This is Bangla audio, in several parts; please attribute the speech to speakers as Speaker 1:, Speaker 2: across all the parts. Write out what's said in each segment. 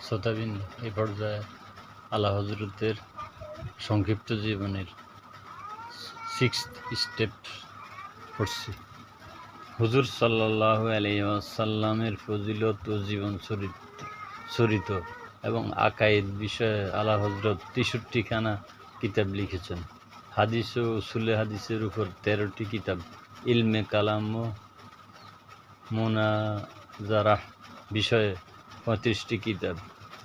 Speaker 1: শ্রোতাবৃন্দ, এই পর্যায়ে আলা হযরতের সংক্ষিপ্ত জীবনের 6th স্টেপ পড়ছি। হুজুর সাল্লাল্লাহু আলাইহি ওয়াসাল্লামের ফজিলত ও জীবন চরিত এবং আকায়েদ বিষয়ে আলা হযরত 63খানা কিতাব লিখেছেন। হাদিস ও উসুলে হাদিসের উপর 13টি কিতাব, ইলমে কালাম ও মুনাজারাহ বিষয়ে 35টি কিতাব,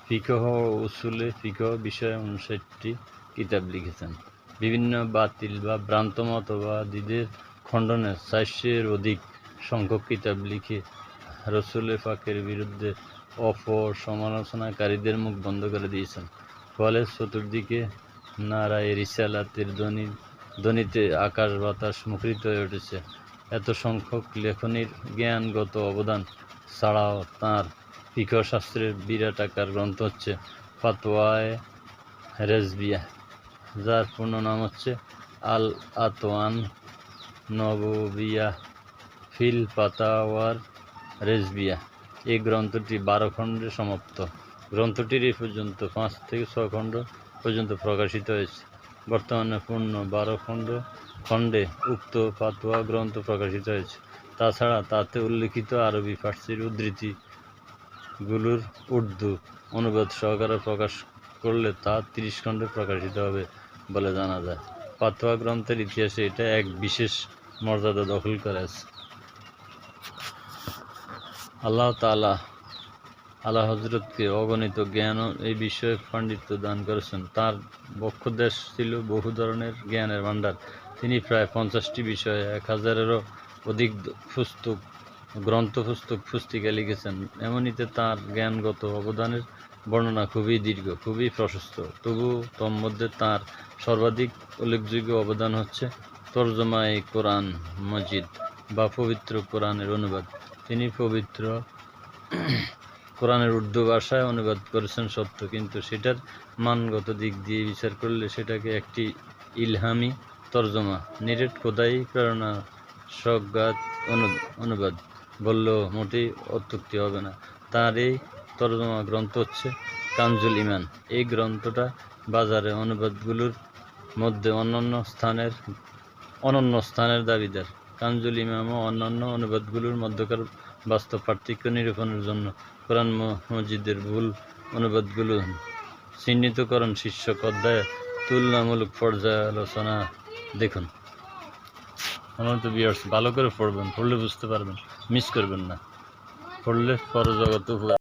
Speaker 1: ফিকহ ও উসুলে ফিকহ বিষয়ে 59টি কিতাব লিখেছেন। বিভিন্ন বাতিল বা ভ্রান্ত মতবাদীদের খণ্ডনে 400-এর অধিক সংখ্যক কিতাব লিখে রাসূল পাকের বিরুদ্ধে সমালোচনাকারীদের মুখ বন্ধ করে দিয়েছেন। ফলে চতুর্দিকে নারায়ে রিসালাতের ধ্বনিতে আকাশ বাতাস মুখরিত হয়ে উঠেছে। এত সংখ্যক লেখনীর জ্ঞানগত অবদান ছাড়াও তাঁর ফিকহ শাস্ত্রের বিরাট আকার গ্রন্থ হচ্ছে ফাতওয়ায়ে রেজভিয়াহ, যার পূর্ণ নাম হচ্ছে আল আতওয়ান নববিয়াহ ফিল ফাতাওয়ার রেজভিয়াহ। এই গ্রন্থটি 12 খণ্ডে সমাপ্ত। গ্রন্থটির এ পর্যন্ত 5 থেকে 6 খণ্ড পর্যন্ত প্রকাশিত হয়েছে। বর্তমানে পূর্ণ 12 খণ্ডে উক্ত ফাতোয়া গ্রন্থ প্রকাশিত হয়েছে। তাছাড়া তাতে উল্লিখিত আরবি ফার্সির উদ্ধৃতিগুলোর উর্দু অনুবাদ সহকারে প্রকাশ করলে তা 30 খণ্ডে প্রকাশিত হবে বলে জানা যায়। ফাতোয়া গ্রন্থের ইতিহাসে এটা এক বিশেষ মর্যাদা দখল করে আছে। আল্লাহ তাআলা আলা হযরতকে অগণিত জ্ঞান ও এই বিষয়ে পাণ্ডিত্য দান করেছেন। তাঁর বক্ষদেশ ছিল বহু ধরনের জ্ঞানের ভাণ্ডার। তিনি প্রায় 50টি বিষয়ে 1000-এরও অধিক পুস্তিকা লিখেছেন। এমনিতে তাঁর জ্ঞানগত অবদানের বর্ণনা খুবই দীর্ঘ, খুবই প্রশস্ত। তবু তন্মধ্যে তাঁর সর্বাধিক উল্লেখযোগ্য অবদান হচ্ছে তরজমায়ে কোরআন মজিদ বা পবিত্র কোরআনের অনুবাদ। তিনি পবিত্র কোরআনের উর্দু ভাষায় অনুবাদ করেছেন সত্য, কিন্তু সেটার মানগত দিক দিয়ে বিচার করলে সেটাকে একটি ইলহামি তরজমা, নিরেট খোদাই প্রেরণা স্বজ্ঞাত অনুবাদ বললেও মোটেই অত্যুক্তি হবে না। তাঁর এই তরজমা গ্রন্থ হচ্ছে কানজুল ঈমান। এই গ্রন্থটা বাজারে অনুবাদগুলোর মধ্যে অনন্য স্থানের দাবিদার। কানজুল ঈমান ও অন্যান্য অনুবাদগুলোর মধ্যকার বাস্তব পার্থক্য নিরূপণের জন্য কোরআন মজিদের ভুল অনুবাদগুলো চিহ্নিতকরণ শীর্ষক অধ্যায়ে তুলনামূলক পর্যালোচনা দেখুন। সম্মানিত ভিউয়ার্স, ভালো করে পড়বেন, পড়লে বুঝতে পারবেন, মিস করবেন না। পড়লে পরজগতে